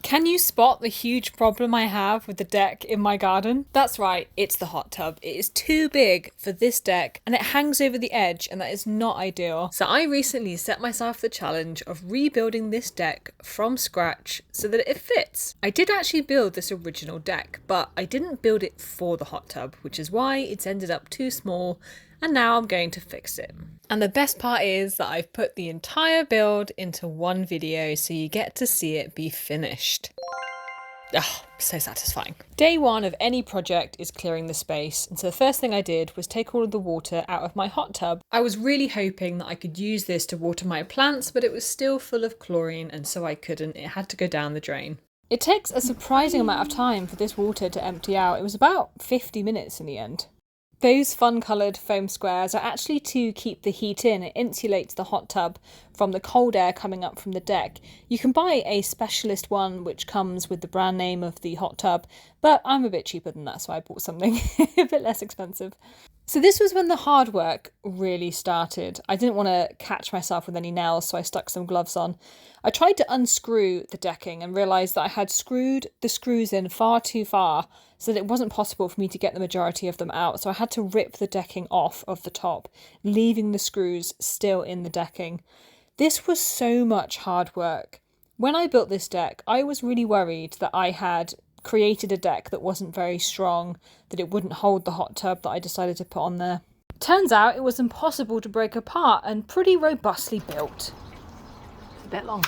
Can you spot the huge problem I have with the deck in my garden? That's right, it's the hot tub. It is too big for this deck and it hangs over the edge, and that is not ideal. So I recently set myself the challenge of rebuilding this deck from scratch so that it fits. I did actually build this original deck, but I didn't build it for the hot tub, which is why it's ended up too small, and now I'm going to fix it. And the best part is that I've put the entire build into one video so you get to see it be finished. Oh, so satisfying. Day one of any project is clearing the space, and so the first thing I did was take all of the water out of my hot tub. I was really hoping that I could use this to water my plants, but it was still full of chlorine, and so I couldn't. It had to go down the drain. It takes a surprising amount of time for this water to empty out. It was about 50 minutes in the end. Those fun-coloured foam squares are actually to keep the heat in. It insulates the hot tub from the cold air coming up from the deck. You can buy a specialist one which comes with the brand name of the hot tub, but I'm a bit cheaper than that, so I bought something a bit less expensive. So this was when the hard work really started. I didn't want to catch myself with any nails, so I stuck some gloves on. I tried to unscrew the decking and realised that I had screwed the screws in far too far so that it wasn't possible for me to get the majority of them out. So I had to rip the decking off of the top, leaving the screws still in the decking. This was so much hard work. When I built this deck, I was really worried that I had created a deck that wasn't very strong, that it wouldn't hold the hot tub that I decided to put on there. Turns out it was impossible to break apart and pretty robustly built. It's a bit long.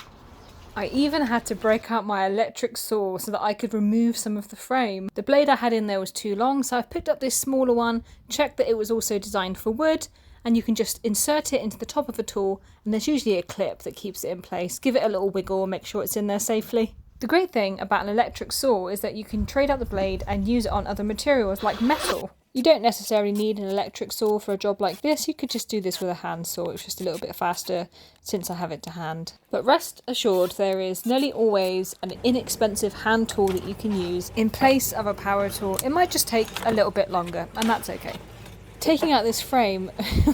I even had to break out my electric saw so that I could remove some of the frame. The blade I had in there was too long, so I've picked up this smaller one, checked that it was also designed for wood, and you can just insert it into the top of a tool, and there's usually a clip that keeps it in place. Give it a little wiggle and make sure it's in there safely. The great thing about an electric saw is that you can trade out the blade and use it on other materials like metal. You don't necessarily need an electric saw for a job like this. You could just do this with a hand saw. It's just a little bit faster since I have it to hand. But rest assured, there is nearly always an inexpensive hand tool that you can use in place of a power tool. It might just take a little bit longer, and that's okay. Taking out this frame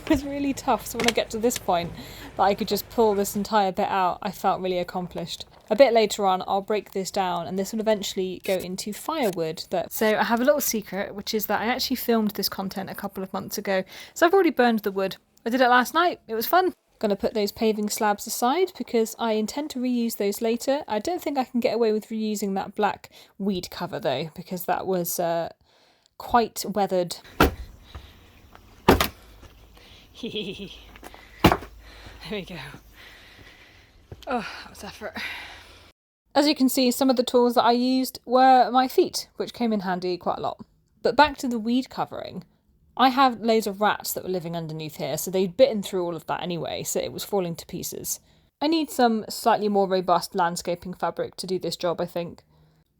was really tough, so when I get to this point that I could just pull this entire bit out, I felt really accomplished. A bit later on, I'll break this down and this will eventually go into firewood. So I have a little secret, which is that I actually filmed this content a couple of months ago. So I've already burned the wood. I did it last night. It was fun. Going to put those paving slabs aside because I intend to reuse those later. I don't think I can get away with reusing that black weed cover though, because that was quite weathered. There we go. Oh, that was effort. As you can see, some of the tools that I used were my feet, which came in handy quite a lot. But back to the weed covering. I have loads of rats that were living underneath here, so they'd bitten through all of that anyway, so it was falling to pieces. I need some slightly more robust landscaping fabric to do this job, I think.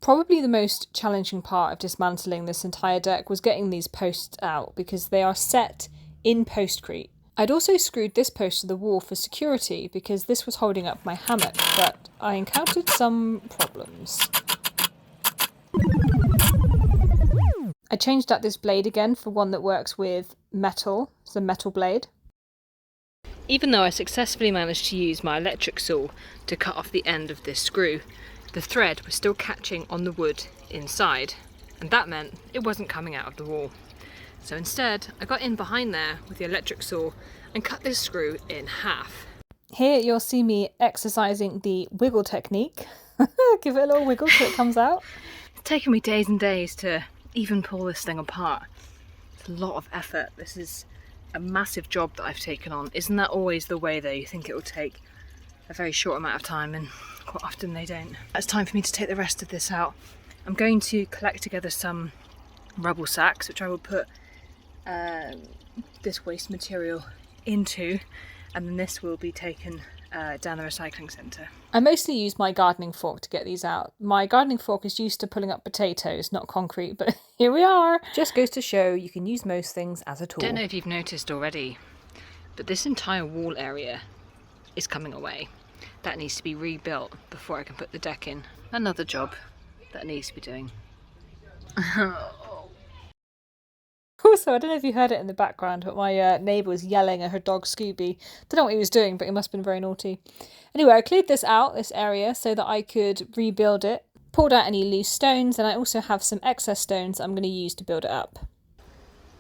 Probably the most challenging part of dismantling this entire deck was getting these posts out, because they are set in postcrete. I'd also screwed this post to the wall for security because this was holding up my hammock, but I encountered some problems. I changed out this blade again for one that works with metal. It's a metal blade. Even though I successfully managed to use my electric saw to cut off the end of this screw, the thread was still catching on the wood inside, and that meant it wasn't coming out of the wall. So instead, I got in behind there with the electric saw and cut this screw in half. Here you'll see me exercising the wiggle technique. Give it a little wiggle so it comes out. It's taken me days and days to even pull this thing apart. It's a lot of effort. This is a massive job that I've taken on. Isn't that always the way though? You think it will take a very short amount of time and quite often they don't. It's time for me to take the rest of this out. I'm going to collect together some rubble sacks, which I will put this waste material into, and then this will be taken down the recycling centre. I mostly use my gardening fork to get these out. My gardening fork is used to pulling up potatoes, not concrete, but here we are. Just goes to show you can use most things as a tool. Don't know if you've noticed already, but this entire wall area is coming away. That needs to be rebuilt before I can put the deck in. Another job that needs to be doing. Also, I don't know if you heard it in the background, but my neighbour was yelling at her dog Scooby. Don't know what he was doing, but he must have been very naughty. Anyway, I cleared this out, this area, so that I could rebuild it. pulled out any loose stones, and I also have some excess stones I'm going to use to build it up.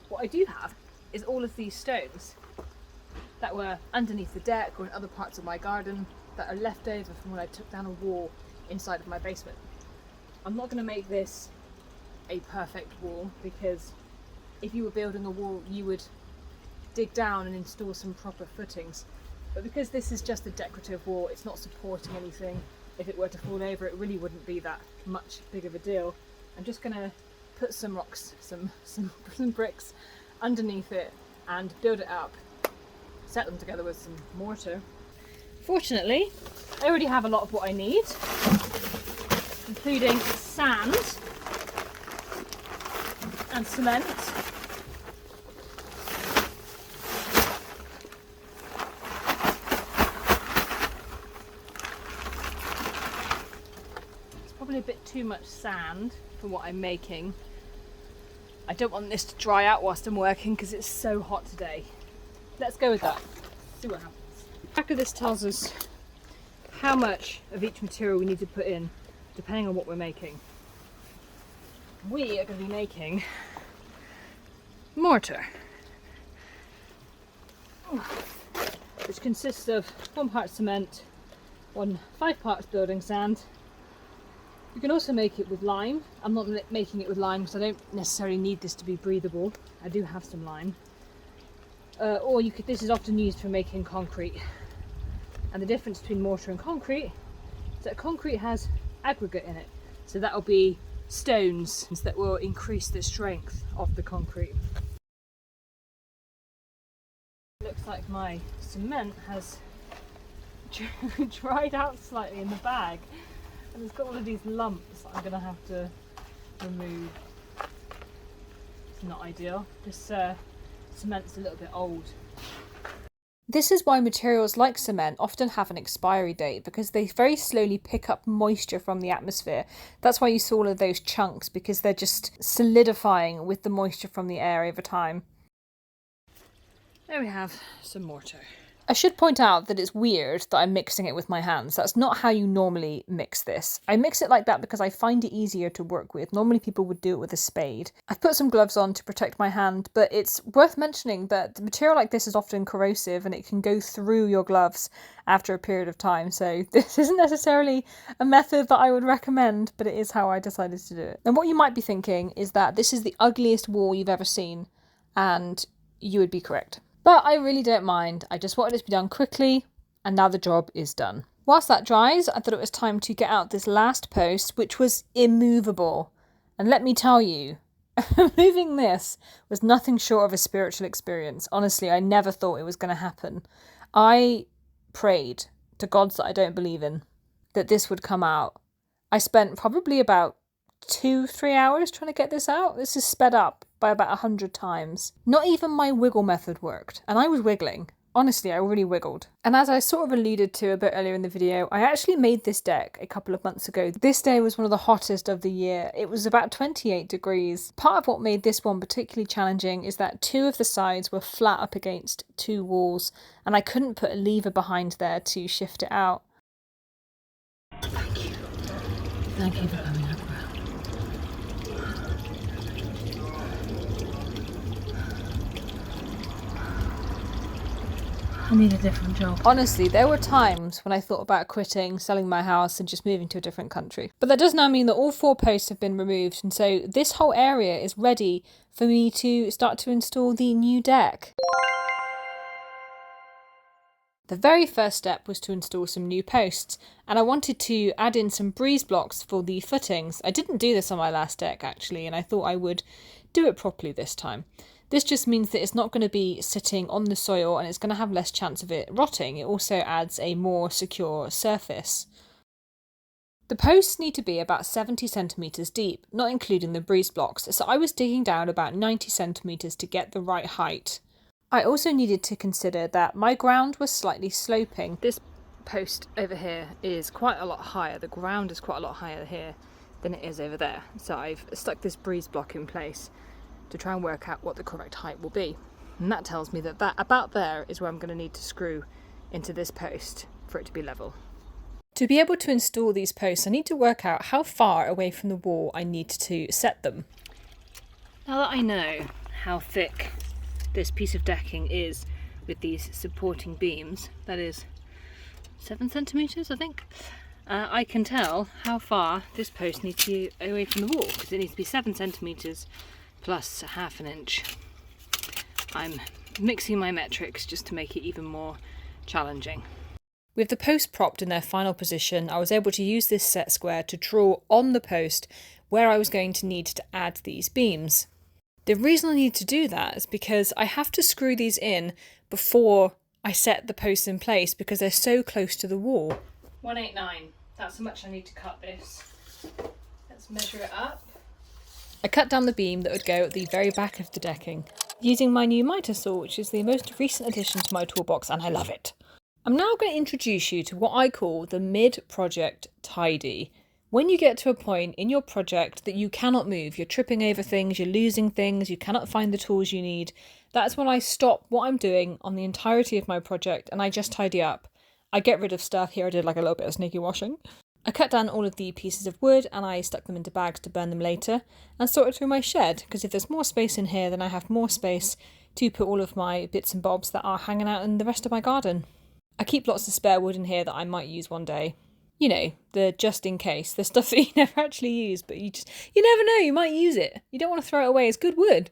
What I do have is all of these stones that were underneath the deck or in other parts of my garden that are left over from when I took down a wall inside of my basement. I'm not going to make this a perfect wall, because if you were building a wall you would dig down and install some proper footings, but because this is just a decorative wall, it's not supporting anything. If it were to fall over, it really wouldn't be that much big of a deal. I'm just going to put some rocks, some bricks underneath it and build it up, set them together with some mortar. Fortunately, I already have a lot of what I need, including sand and cement. It's probably a bit too much sand for what I'm making. I don't want this to dry out whilst I'm working because it's so hot today. Let's go with that. See what happens. The back of this tells us how much of each material we need to put in, depending on what we're making. We are going to be making mortar, which consists of 1 part cement, 5 parts building sand. You can also make it with lime. I'm not making it with lime because I don't necessarily need this to be breathable. I do have some lime. Or you could. This is often used for making concrete. And the difference between mortar and concrete is that concrete has aggregate in it. So that will be stones that will increase the strength of the concrete. Looks like my cement has dried out slightly in the bag, and it's got all of these lumps that I'm going to have to remove. It's not ideal. This cement's a little bit old. This is why materials like cement often have an expiry date, because they very slowly pick up moisture from the atmosphere. That's why you saw all of those chunks, because they're just solidifying with the moisture from the air over time. There we have some mortar. I should point out that it's weird that I'm mixing it with my hands. That's not how you normally mix this. I mix it like that because I find it easier to work with. Normally people would do it with a spade. I've put some gloves on to protect my hand, but it's worth mentioning that the material like this is often corrosive and it can go through your gloves after a period of time. So this isn't necessarily a method that I would recommend, but it is how I decided to do it. And what you might be thinking is that this is the ugliest wall you've ever seen, and you would be correct. But I really don't mind. I just wanted it to be done quickly, and now the job is done. Whilst that dries, I thought it was time to get out this last post, which was immovable. And let me tell you, moving this was nothing short of a spiritual experience. Honestly, I never thought it was going to happen. I prayed to gods that I don't believe in that this would come out. I spent probably about 2-3 hours trying to get this out. This is sped up by about 100 times. Not even my wiggle method worked, and I was wiggling. Honestly, I really wiggled. And as I sort of alluded to a bit earlier in the video, I actually made this deck a couple of months ago. This day was one of the hottest of the year. It was about 28 degrees. Part of what made this one particularly challenging is that 2 of the sides were flat up against 2 walls, and I couldn't put a lever behind there to shift it out. Thank you. Thank you for coming up. I need a different job. Honestly, there were times when I thought about quitting, selling my house and just moving to a different country. But that does now mean that all 4 posts have been removed, and so this whole area is ready for me to start to install the new deck. The very first step was to install some new posts, and I wanted to add in some breeze blocks for the footings. I didn't do this on my last deck actually, and I thought I would do it properly this time. This just means that it's not going to be sitting on the soil and it's going to have less chance of it rotting. It also adds a more secure surface. The posts need to be about 70 centimetres deep, not including the breeze blocks, so I was digging down about 90 centimetres to get the right height. I also needed to consider that my ground was slightly sloping. This post over here is quite a lot higher. The ground is quite a lot higher here than it is over there. So I've stuck this breeze block in place to try and work out what the correct height will be. And that tells me that about there is where I'm going to need to screw into this post for it to be level. To be able to install these posts, I need to work out how far away from the wall I need to set them. Now that I know how thick this piece of decking is with these supporting beams, that is 7 centimetres I think, I can tell how far this post needs to be away from the wall, because it needs to be 7 centimetres plus a half an inch. I'm mixing my metrics just to make it even more challenging. With the posts propped in their final position, I was able to use this set square to draw on the post where I was going to need to add these beams. The reason I need to do that is because I have to screw these in before I set the posts in place because they're so close to the wall. 189, that's how much I need to cut this. Let's measure it up. I cut down the beam that would go at the very back of the decking, using my new miter saw, which is the most recent addition to my toolbox, and I love it. I'm now going to introduce you to what I call the mid-project tidy. When you get to a point in your project that you cannot move, you're tripping over things, you're losing things, you cannot find the tools you need, that's when I stop what I'm doing on the entirety of my project and I just tidy up. I get rid of stuff. Here I did like a little bit of sneaky washing. I cut down all of the pieces of wood and I stuck them into bags to burn them later and sorted through my shed, because if there's more space in here then I have more space to put all of my bits and bobs that are hanging out in the rest of my garden. I keep lots of spare wood in here that I might use one day. You know, the just in case, the stuff that you never actually use, but you never know, you might use it. You don't want to throw it away, it's good wood.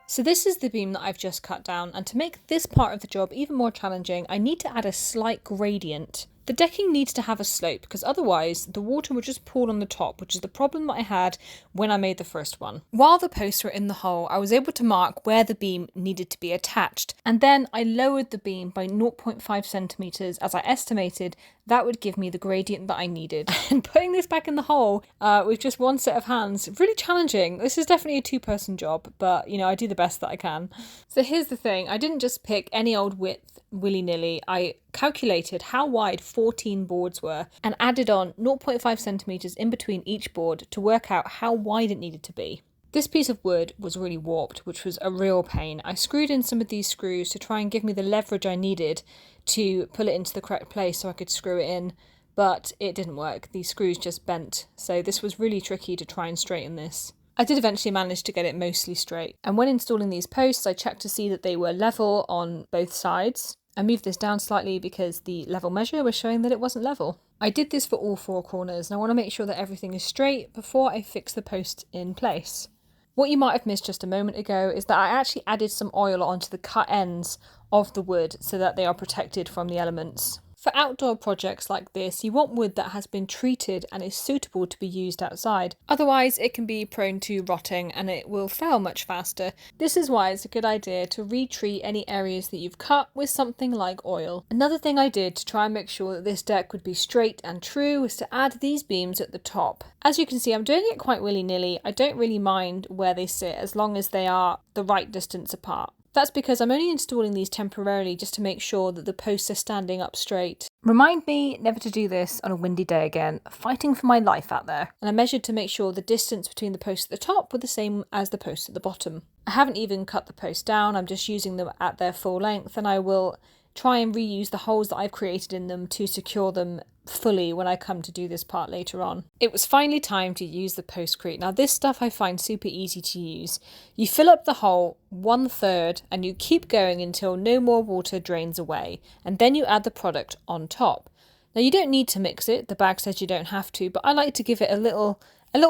So this is the beam that I've just cut down, and to make this part of the job even more challenging, I need to add a slight gradient. The decking needs to have a slope, because otherwise the water would just pool on the top, which is the problem that I had when I made the first one. While the posts were in the hole, I was able to mark where the beam needed to be attached, and then I lowered the beam by 0.5 centimetres as I estimated that would give me the gradient that I needed. And putting this back in the hole with just one set of hands, really challenging. This is definitely a two-person job, but you know, I do the best that I can. So here's the thing, I didn't just pick any old width willy-nilly. I calculated how wide 14 boards were and added on 0.5 centimetres in between each board to work out how wide it needed to be. This piece of wood was really warped, which was a real pain. I screwed in some of these screws to try and give me the leverage I needed to pull it into the correct place so I could screw it in, but it didn't work. These screws just bent, so this was really tricky to try and straighten this. I did eventually manage to get it mostly straight, and when installing these posts I checked to see that they were level on both sides. I moved this down slightly because the level measure was showing that it wasn't level. I did this for all four corners and I want to make sure that everything is straight before I fix the post in place. What you might have missed just a moment ago is that I actually added some oil onto the cut ends of the wood so that they are protected from the elements. For outdoor projects like this, you want wood that has been treated and is suitable to be used outside. Otherwise, it can be prone to rotting and it will fail much faster. This is why it's a good idea to retreat any areas that you've cut with something like oil. Another thing I did to try and make sure that this deck would be straight and true was to add these beams at the top. As you can see, I'm doing it quite willy-nilly. I don't really mind where they sit as long as they are the right distance apart. That's because I'm only installing these temporarily just to make sure that the posts are standing up straight. Remind me never to do this on a windy day again, fighting for my life out there. And I measured to make sure the distance between the posts at the top were the same as the posts at the bottom. I haven't even cut the posts down, I'm just using them at their full length, and I will try and reuse the holes that I've created in them to secure them fully when I come to do this part later on. It was finally time to use the postcrete. Now this stuff I find super easy to use. You fill up the hole 1/3 and you keep going until no more water drains away, and then you add the product on top. Now you don't need to mix it, the bag says you don't have to, but I like to give it a little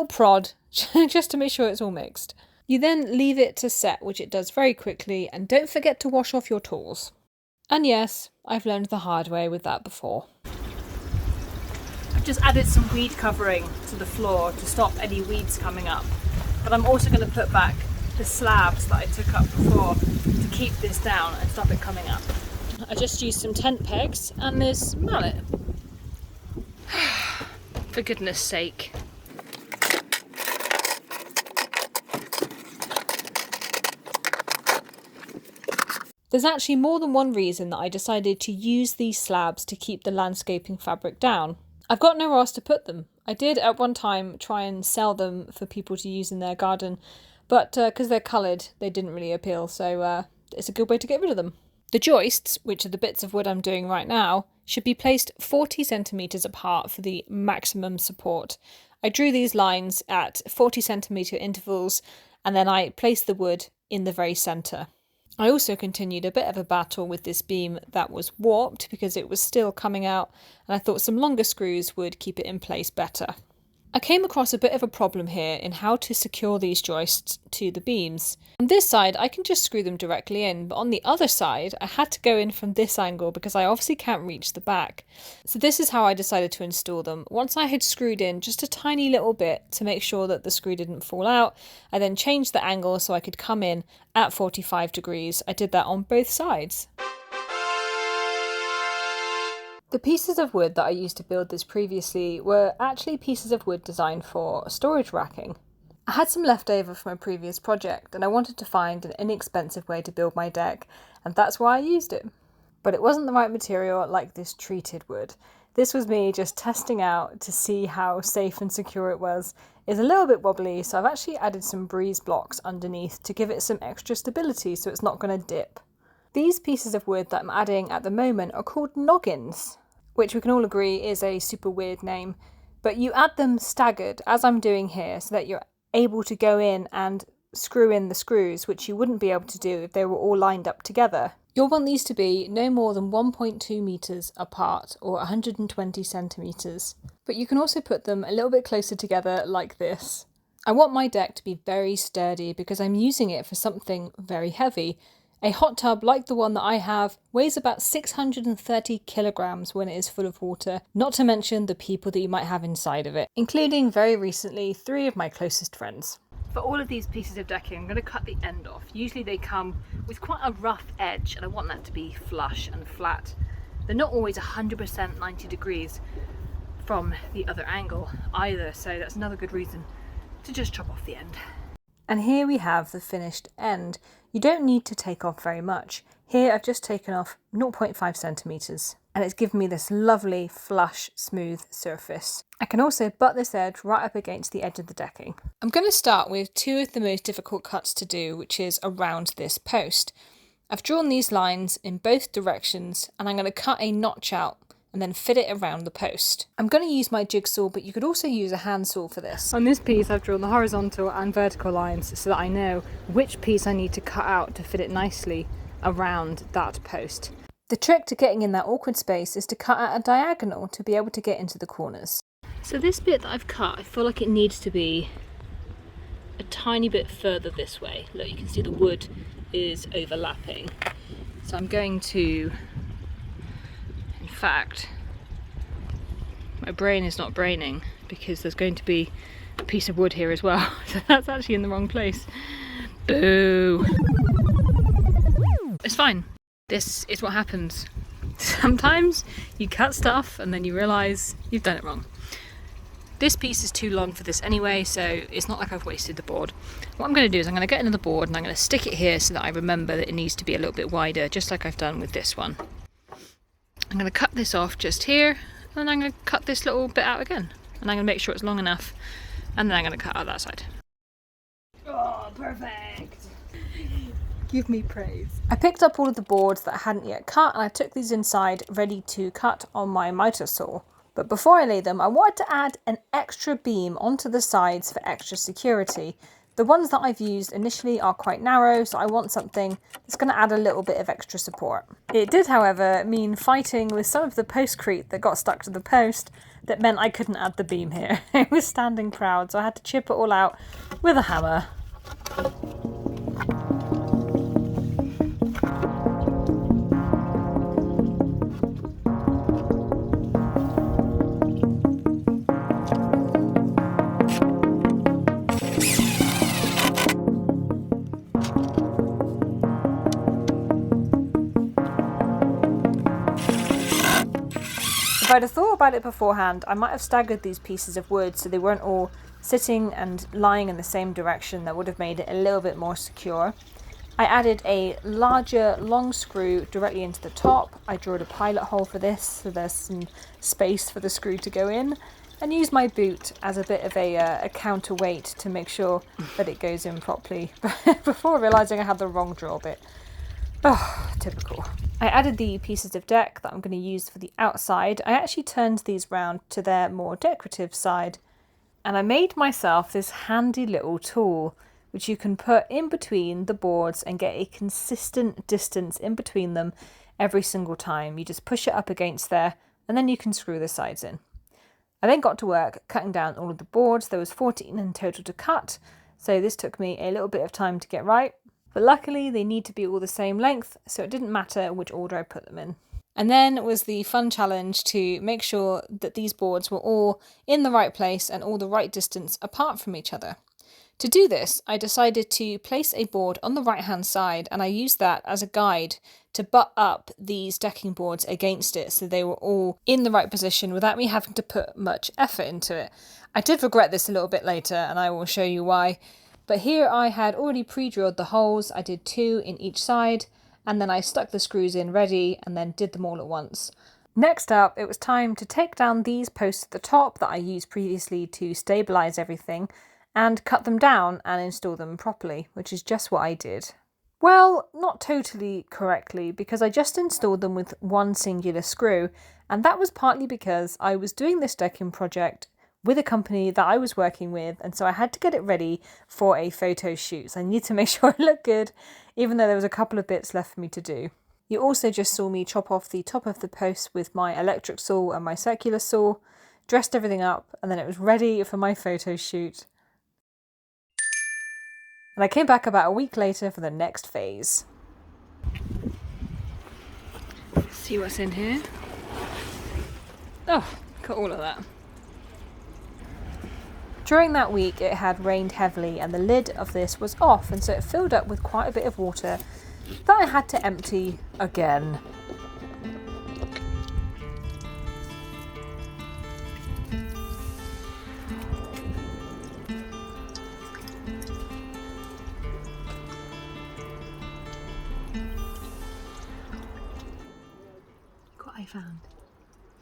prod just to make sure it's all mixed. You then leave it to set, which it does very quickly, and don't forget to wash off your tools. And yes, I've learned the hard way with that before. I've just added some weed covering to the floor to stop any weeds coming up. But I'm also going to put back the slabs that I took up before to keep this down and stop it coming up. I just used some tent pegs and this mallet. For goodness sake. There's actually more than one reason that I decided to use these slabs to keep the landscaping fabric down. I've got nowhere else to put them. I did at one time try and sell them for people to use in their garden, but because they're coloured, they didn't really appeal, so it's a good way to get rid of them. The joists, which are the bits of wood I'm doing right now, should be placed 40 centimetres apart for the maximum support. I drew these lines at 40 centimetre intervals and then I placed the wood in the very centre. I also continued a bit of a battle with this beam that was warped because it was still coming out, and I thought some longer screws would keep it in place better. I came across a bit of a problem here in how to secure these joists to the beams. On this side I can just screw them directly in, but on the other side I had to go in from this angle because I obviously can't reach the back. So this is how I decided to install them. Once I had screwed in just a tiny little bit to make sure that the screw didn't fall out, I then changed the angle so I could come in at 45 degrees. I did that on both sides. The pieces of wood that I used to build this previously were actually pieces of wood designed for storage racking. I had some left over from a previous project and I wanted to find an inexpensive way to build my deck, and that's why I used it. But it wasn't the right material like this treated wood. This was me just testing out to see how safe and secure it was. It's a little bit wobbly, so I've actually added some breeze blocks underneath to give it some extra stability so it's not going to dip. These pieces of wood that I'm adding at the moment are called noggins, which we can all agree is a super weird name, but you add them staggered, as I'm doing here, so that you're able to go in and screw in the screws, which you wouldn't be able to do if they were all lined up together. You'll want these to be no more than 1.2 metres apart, or 120 centimetres, but you can also put them a little bit closer together like this. I want my deck to be very sturdy because I'm using it for something very heavy. A hot tub like the one that I have weighs about 630 kilograms when it is full of water, not to mention the people that you might have inside of it, including very recently 3 of my closest friends. For all of these pieces of decking, I'm going to cut the end off. Usually they come with quite a rough edge and I want that to be flush and flat. They're not always 100% 90 degrees from the other angle either, so that's another good reason to just chop off the end. And here we have the finished end. You don't need to take off very much. Here I've just taken off 0.5 centimetres and it's given me this lovely flush smooth surface. I can also butt this edge right up against the edge of the decking. I'm going to start with 2 of the most difficult cuts to do, which is around this post. I've drawn these lines in both directions and I'm going to cut a notch out and then fit it around the post. I'm going to use my jigsaw, but you could also use a hand saw for this. On this piece I've drawn the horizontal and vertical lines so that I know which piece I need to cut out to fit it nicely around that post. The trick to getting in that awkward space is to cut at a diagonal to be able to get into the corners. So this bit that I've cut, I feel like it needs to be a tiny bit further this way. Look, you can see the wood is overlapping. So I'm going to, in fact, my brain is not braining because there's going to be a piece of wood here as well. So that's actually in the wrong place. Boo! It's fine. This is what happens. Sometimes you cut stuff and then you realise you've done it wrong. This piece is too long for this anyway, so it's not like I've wasted the board. What I'm going to do is I'm going to get into the board and I'm going to stick it here so that I remember that it needs to be a little bit wider, just like I've done with this one. I'm going to cut this off just here, and then I'm going to cut this little bit out again. And I'm going to make sure it's long enough, and then I'm going to cut out that side. Oh, perfect! Give me praise. I picked up all of the boards that I hadn't yet cut and I took these inside ready to cut on my miter saw. But before I lay them, I wanted to add an extra beam onto the sides for extra security. The ones that I've used initially are quite narrow, so I want something that's going to add a little bit of extra support. It did, however, mean fighting with some of the postcrete that got stuck to the post that meant I couldn't add the beam here. It was standing proud, so I had to chip it all out with a hammer. If I'd have thought about it beforehand, I might have staggered these pieces of wood so they weren't all sitting and lying in the same direction. That would have made it a little bit more secure. I added a larger long screw directly into the top. I drew a pilot hole for this so there's some space for the screw to go in, and used my boot as a bit of a counterweight to make sure that it goes in properly before realising I had the wrong drill bit. Oh, typical. I added the pieces of deck that I'm going to use for the outside. I actually turned these round to their more decorative side, and I made myself this handy little tool which you can put in between the boards and get a consistent distance in between them every single time. You just push it up against there and then you can screw the sides in. I then got to work cutting down all of the boards. There was 14 in total to cut, so this took me a little bit of time to get right. But luckily they need to be all the same length, so it didn't matter which order I put them in. And then was the fun challenge to make sure that these boards were all in the right place and all the right distance apart from each other. To do this, I decided to place a board on the right hand side, and I used that as a guide to butt up these decking boards against it so they were all in the right position without me having to put much effort into it. I did regret this a little bit later, and I will show you why. But here I had already pre-drilled the holes. I did 2 in each side, and then I stuck the screws in ready and then did them all at once. Next up, it was time to take down these posts at the top that I used previously to stabilise everything and cut them down and install them properly, which is just what I did. Well, not totally correctly, because I just installed them with one singular screw, and that was partly because I was doing this decking project with a company that I was working with, and so I had to get it ready for a photo shoot. So I need to make sure it looked good, even though there was a couple of bits left for me to do. You also just saw me chop off the top of the post with my electric saw and my circular saw, dressed everything up, and then it was ready for my photo shoot. And I came back about a week later for the next phase. See what's in here. Oh, look at all of that. During that week it had rained heavily and the lid of this was off, and so it filled up with quite a bit of water that I had to empty again. Look what I found.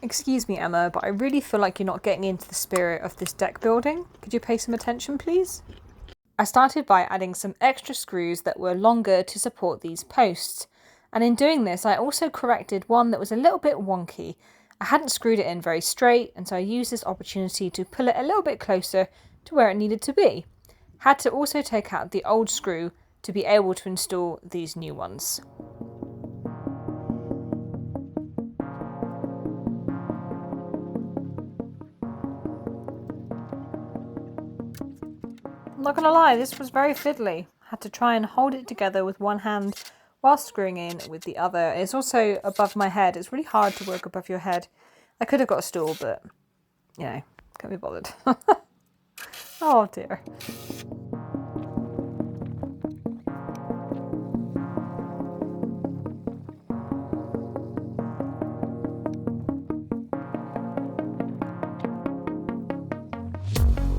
Excuse me, Emma, but I really feel like you're not getting into the spirit of this deck building. Could you pay some attention, please? I started by adding some extra screws that were longer to support these posts. And in doing this, I also corrected one that was a little bit wonky. I hadn't screwed it in very straight, and so I used this opportunity to pull it a little bit closer to where it needed to be. Had to also take out the old screw to be able to install these new ones. I'm not gonna lie, this was very fiddly. Had to try and hold it together with one hand while screwing in with the other. It's also above my head. It's really hard to work above your head. I could have got a stool, but, you know, can't be bothered. Oh dear.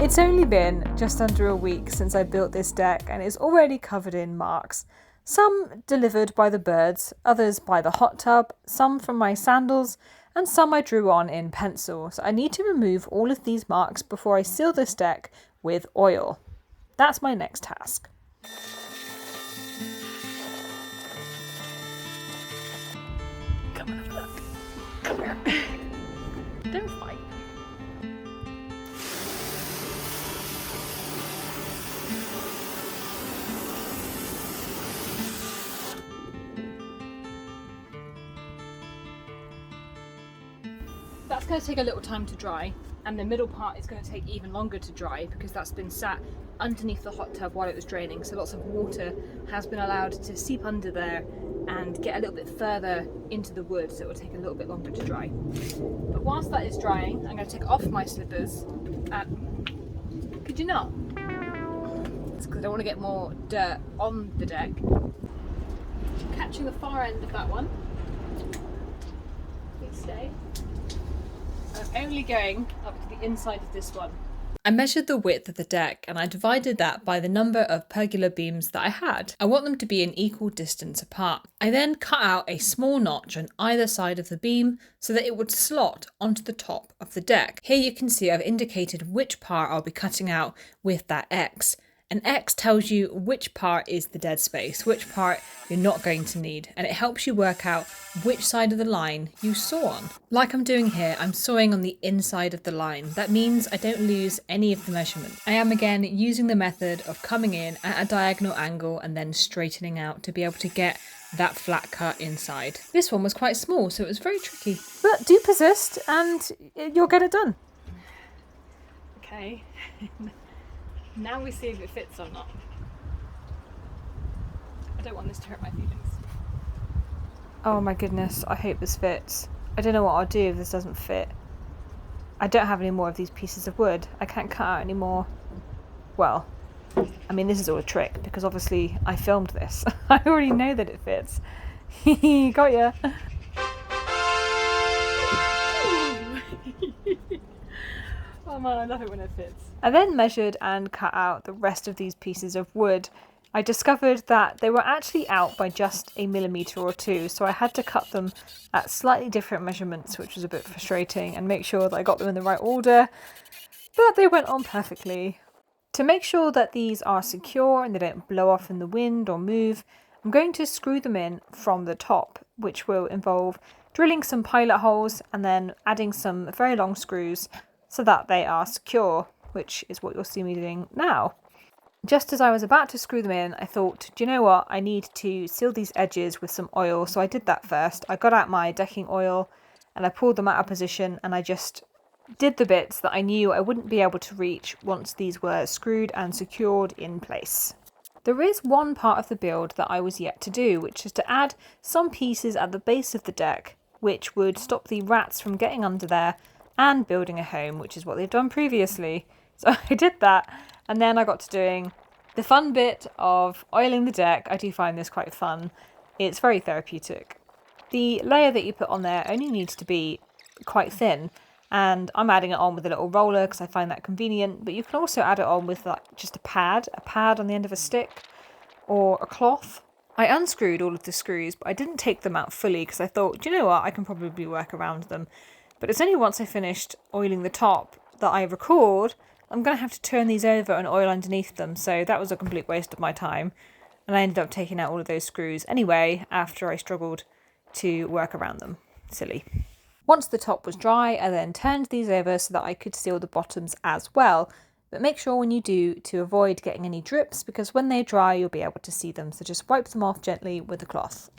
It's only been just under a week since I built this deck, and it's already covered in marks. Some delivered by the birds, others by the hot tub, some from my sandals, and some I drew on in pencil. So I need to remove all of these marks before I seal this deck with oil. That's my next task. Come on, have a look. Come here. Don't fight. That's going to take a little time to dry, and the middle part is going to take even longer to dry because that's been sat underneath the hot tub while it was draining, so lots of water has been allowed to seep under there and get a little bit further into the wood, so it will take a little bit longer to dry. But whilst that is drying, I'm going to take off my slippers. Could you not? It's because I don't want to get more dirt on the deck. Catching the far end of that one. Please stay. I'm only going up to the inside of this one. I measured the width of the deck and I divided that by the number of pergola beams that I had. I want them to be an equal distance apart. I then cut out a small notch on either side of the beam so that it would slot onto the top of the deck. Here you can see I've indicated which part I'll be cutting out with that X. An X tells you which part is the dead space, which part you're not going to need, and it helps you work out which side of the line you saw on. Like I'm doing here, I'm sawing on the inside of the line. That means I don't lose any of the measurement. I am again using the method of coming in at a diagonal angle and then straightening out to be able to get that flat cut inside. This one was quite small, so it was very tricky. But do persist and you'll get it done. Okay. Now we see if it fits or not. I don't want this to hurt my feelings. Oh my goodness, I hope this fits. I don't know what I'll do if this doesn't fit. I don't have any more of these pieces of wood. I can't cut out any more. Well, I mean, this is all a trick because obviously I filmed this. I already know that it fits. Got ya. Oh man, I love it when it fits. I then measured and cut out the rest of these pieces of wood. I discovered that they were actually out by just a millimetre or two, so I had to cut them at slightly different measurements, which was a bit frustrating, and make sure that I got them in the right order, but they went on perfectly. To make sure that these are secure and they don't blow off in the wind or move, I'm going to screw them in from the top, which will involve drilling some pilot holes and then adding some very long screws so that they are secure, which is what you'll see me doing now. Just as I was about to screw them in, I thought, do you know what? I need to seal these edges with some oil. So I did that first. I got out my decking oil and I pulled them out of position and I just did the bits that I knew I wouldn't be able to reach once these were screwed and secured in place. There is one part of the build that I was yet to do, which is to add some pieces at the base of the deck, which would stop the rats from getting under there and building a home, which is what they've done previously. So I did that, and then I got to doing the fun bit of oiling the deck. I do find this quite fun. It's very therapeutic. The layer that you put on there only needs to be quite thin, and I'm adding it on with a little roller because I find that convenient, but you can also add it on with like just a pad on the end of a stick or a cloth. I unscrewed all of the screws, but I didn't take them out fully because I thought, do you know what, I can probably work around them. But it's only once I finished oiling the top that I record I'm going to have to turn these over and oil underneath them, so that was a complete waste of my time. And I ended up taking out all of those screws anyway after I struggled to work around them. Silly. Once the top was dry, I then turned these over so that I could seal the bottoms as well. But make sure when you do to avoid getting any drips, because when they dry you'll be able to see them, so just wipe them off gently with a cloth.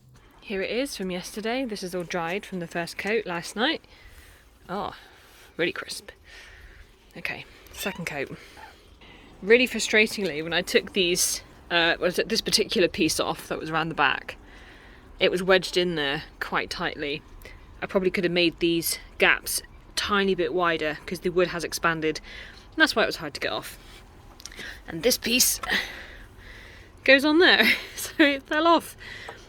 Here it is from yesterday. This is all dried from the first coat last night. Oh, really crisp. Okay, second coat. Really frustratingly, when I took these, this particular piece off that was around the back, it was wedged in there quite tightly. I probably could have made these gaps a tiny bit wider because the wood has expanded, and that's why it was hard to get off. And this piece goes on there, so it fell off.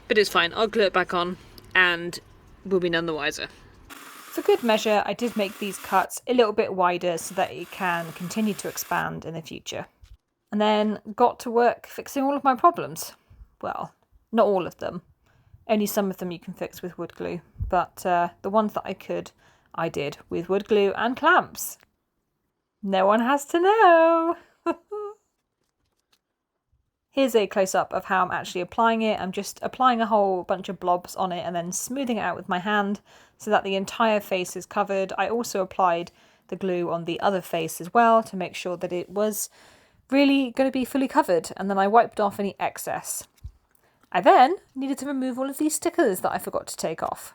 But it's fine, I'll glue it back on and we'll be none the wiser. For good measure, I did make these cuts a little bit wider so that it can continue to expand in the future. And then got to work fixing all of my problems. Well, not all of them. Only some of them you can fix with wood glue. But the ones that I could, I did with wood glue and clamps. No one has to know. Here's a close-up of how I'm actually applying it. I'm just applying a whole bunch of blobs on it and then smoothing it out with my hand so that the entire face is covered. I also applied the glue on the other face as well to make sure that it was really going to be fully covered, and then I wiped off any excess. I then needed to remove all of these stickers that I forgot to take off.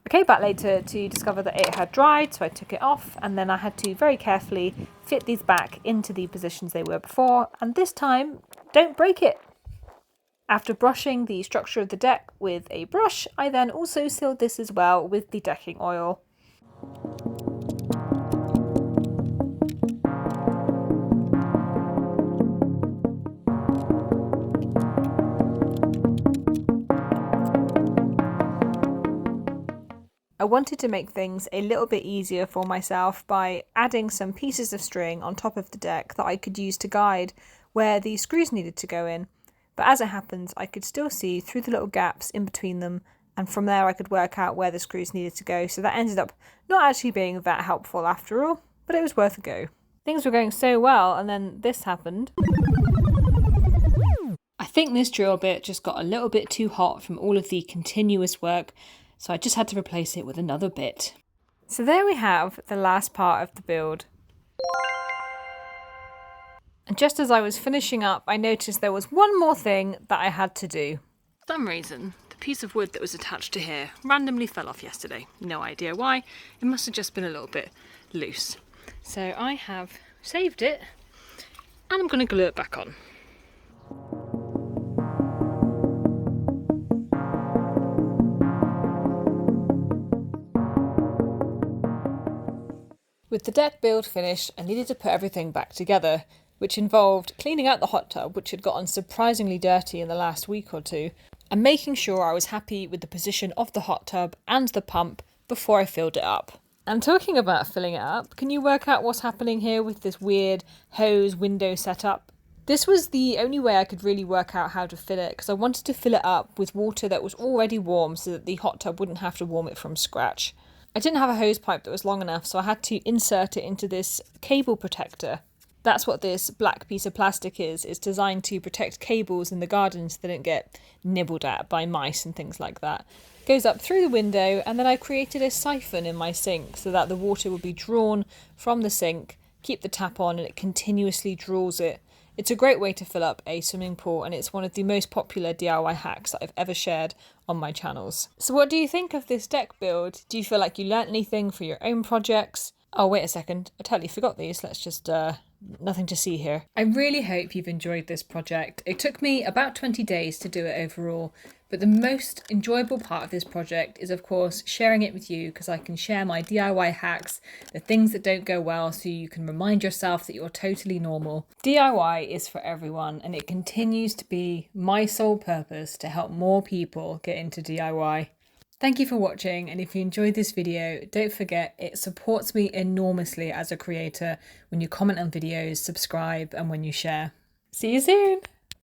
I came back later to discover that it had dried, so I took it off, and then I had to very carefully fit these back into the positions they were before, and this time, don't break it. After brushing the structure of the deck with a brush, I then also sealed this as well with the decking oil. I wanted to make things a little bit easier for myself by adding some pieces of string on top of the deck that I could use to guide where the screws needed to go in. But as it happens, I could still see through the little gaps in between them, and from there I could work out where the screws needed to go, so that ended up not actually being that helpful after all, but it was worth a go. Things were going so well, and then this happened. think this drill bit just got a little bit too hot from all of the continuous work, so I just had to replace it with another bit. So there we have the last part of the build. And just as I was finishing up, I noticed there was one more thing that I had to do. For some reason, the piece of wood that was attached to here randomly fell off yesterday. No idea why. It must have just been a little bit loose. So I have saved it and I'm going to glue it back on. With the deck build finished, I needed to put everything back together, which involved cleaning out the hot tub, which had gotten surprisingly dirty in the last week or two, and making sure I was happy with the position of the hot tub and the pump before I filled it up. And talking about filling it up, can you work out what's happening here with this weird hose window setup? This was the only way I could really work out how to fill it, because I wanted to fill it up with water that was already warm so that the hot tub wouldn't have to warm it from scratch. I didn't have a hose pipe that was long enough, so I had to insert it into this cable protector. That's what this black piece of plastic is. It's designed to protect cables in the garden so they don't get nibbled at by mice and things like that. It goes up through the window, and then I created a siphon in my sink so that the water would be drawn from the sink, keep the tap on, and it continuously draws it. It's a great way to fill up a swimming pool, and it's one of the most popular DIY hacks that I've ever shared on my channels. So what do you think of this deck build? Do you feel like you learnt anything for your own projects? Oh, wait a second. I totally forgot these. Let's just, nothing to see here. I really hope you've enjoyed this project. It took me about 20 days to do it overall, but the most enjoyable part of this project is, of course, sharing it with you, because I can share my DIY hacks, the things that don't go well, so you can remind yourself that you're totally normal. DIY is for everyone, and it continues to be my sole purpose to help more people get into DIY. Thank you for watching, and if you enjoyed this video, don't forget it supports me enormously as a creator when you comment on videos, subscribe, and when you share. See you soon!